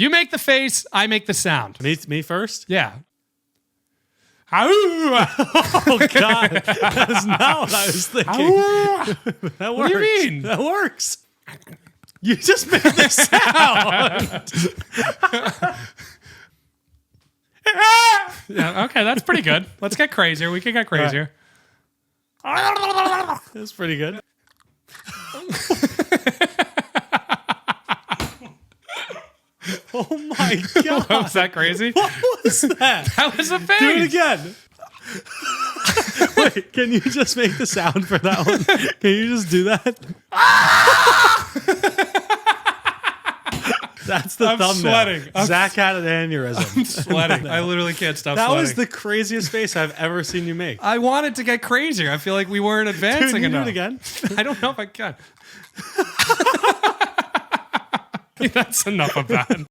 You make the face, I make the sound. Me first? Yeah. Oh, God. That's not what I was thinking. That works. What do you mean? That works. You just made the sound. Yeah, okay, that's pretty good. Let's get crazier. We can get crazier. That's pretty good. Oh my God. Was that crazy? What was that? That was a face. Do it again. Wait, can you just make the sound for that one? Can you just do that? That's the I'm thumbnail. sweating. Zach had an aneurysm. I'm sweating. I literally can't stop That sweating. was the craziest face I've ever seen you make. I wanted to get crazier. I feel like we weren't advancing Can you do enough. it again? I don't know if I can. That's enough of that.